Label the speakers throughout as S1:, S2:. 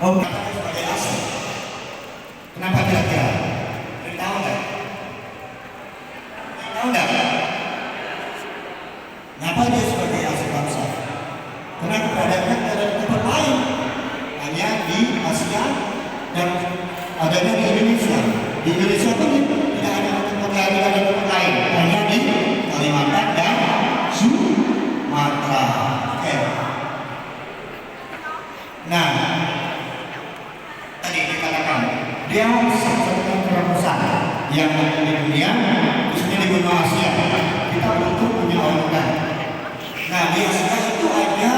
S1: Oh, sebagai asli. Kenapa kira-kira? Tahu nggak? Tahu nggak? Kenapa dia sebagai asli bangsa? Karena keberadaannya ada di tempat lain, hanya di Asia dan adanya di Indonesia. Di Indonesia pun tidak ada tempat lain, hanya di Kalimantan dan Sumatera. Oke. Nah, tadi dikatakan dia satu terobosan yang ada di dunia, khususnya di benua Asia. Kita butuh punya orangutan. Nah, di Asia itu ada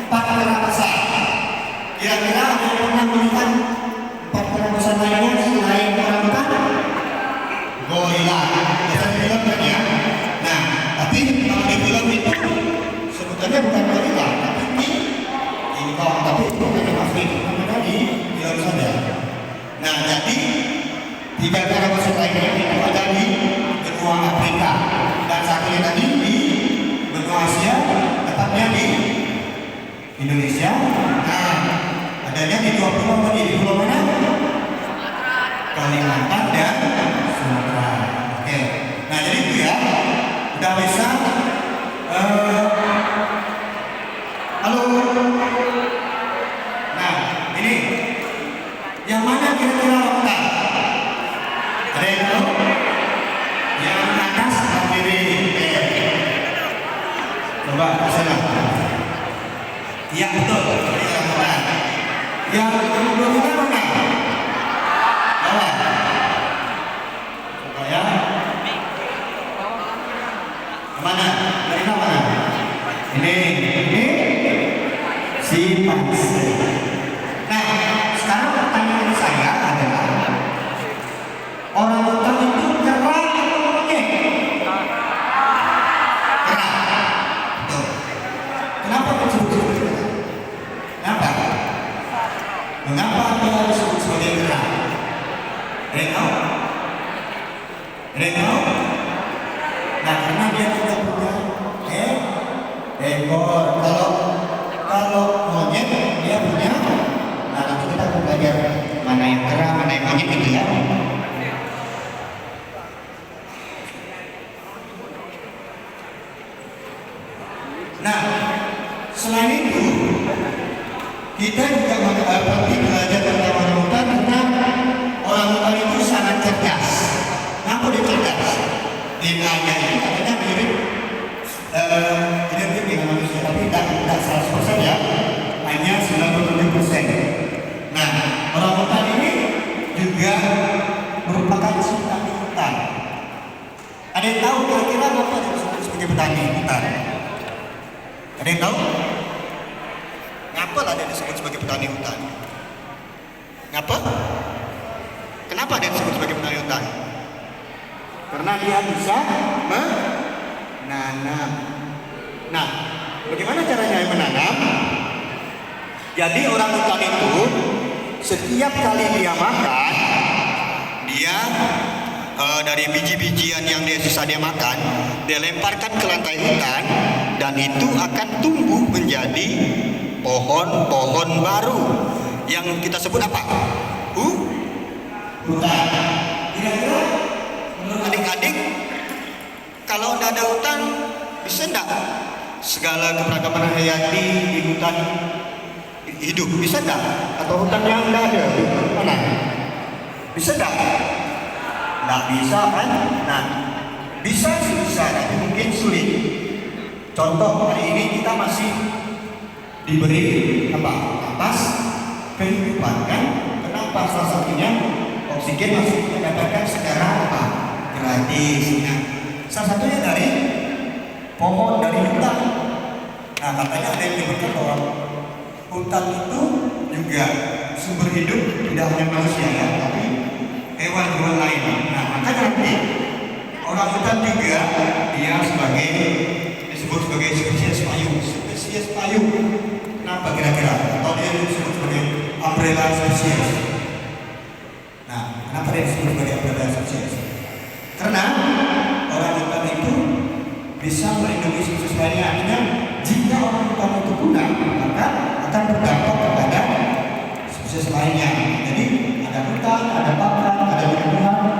S1: 4 negara besar. Kira-kira ada yang pernah melihat 4 negara besar lainnya selain orangutan? Gorila. Bisa di film kan ya? Nah, tapi kalau di film itu sebutannya bukan gorila, tapi Kingkong. Tapi itu memang asli, namanya di film saja. Nah, jadi 3 negara besar lainnya itu ada di benua Afrika dan satunya tadi di benua Asia, tepatnya di Indonesia. Nah, adanya di 2 pulau tadi. Di pulau mana? Kalimantan dan Sumatera. Oke. Nah, jadi itu ya. Udah bisa. Halo. Nah, ini yang mana kira-kira orangutan? Ada yang tahu? Yang atas atau kiri? Coba ke sana. Iya betul. Yang gorila mana? Bawah. Coba ya. Mana? Gorila mana? Ini simpanse. Nah, sekarang pertanyaan saya adalah orangutan itu nyerah atau monyet? Nyerah. Betul. Kenapa disebut nyerah? Kenapa? Mengapa dia disebut sebagai nyerah? Reno? Nah, karena dia tidak punya ekor. Kalau monyet dia punya. Nah, nanti kita akan belajar mana yang kera, mana yang monyet gitu ya. Nah, selain itu kita juga penting belajar tentang orangutan karena orangutan itu sangat cerdas. Kenapa dia cerdas? DNA-nya itu katanya mirip identik dengan manusia, tapi tidak 100% ya, hanya 97%. Nah, orangutan ini juga merupakan petani hutan. Ada yang tahu kira-kira apa yang disebut sebagai petani hutan? Ada yang tahu? Ngapa ada yang disebut sebagai petani hutan? Ngapa? Kenapa ada yang disebut sebagai petani hutan? Karena dia bisa menanam. Nah, bagaimana caranya menanam? Jadi orangutan itu setiap kali dia makan, dia dari biji-bijian yang dia sisa dia makan, dia lemparkan ke lantai hutan dan itu akan tumbuh menjadi pohon-pohon baru yang kita sebut apa? Hutan. Kira-kira menurut adik-adik, kalau tidak ada hutan, bisa tidak segala keberagaman hayati di hutan hidup? Bisa tidak? Atau hutan yang tidak ada? Mana? Bisa tidak? Tidak bisa kan? Nah, bisa sih bisa, tapi mungkin sulit. Contoh, hari ini kita masih diberi apa? Napas kehidupan kan? Kenapa? Salah satunya oksigen masih kita dapatkan secara apa? Gratis. Nah, salah satunya dari pohon, dari hutan. Nah, katanya ada yang menyebutkan bahwa hutan itu juga sumber hidup tidak hanya manusia ya, tapi hewan-hewan lain. Nah, makanya nanti orang hutan juga dia disebut sebagai spesies payung. Kenapa kira-kira? Atau dia disebut sebagai umbrella species. Nah, kenapa dia disebut sebagai umbrella species? Karena orang hutan itu bisa melindungi spesies lainnya. Artinya jika orang hutan itu punah, maka akan berdampak kepada
S2: proses lainnya. Jadi ada hutan, ada pakan, ada tumbuhan,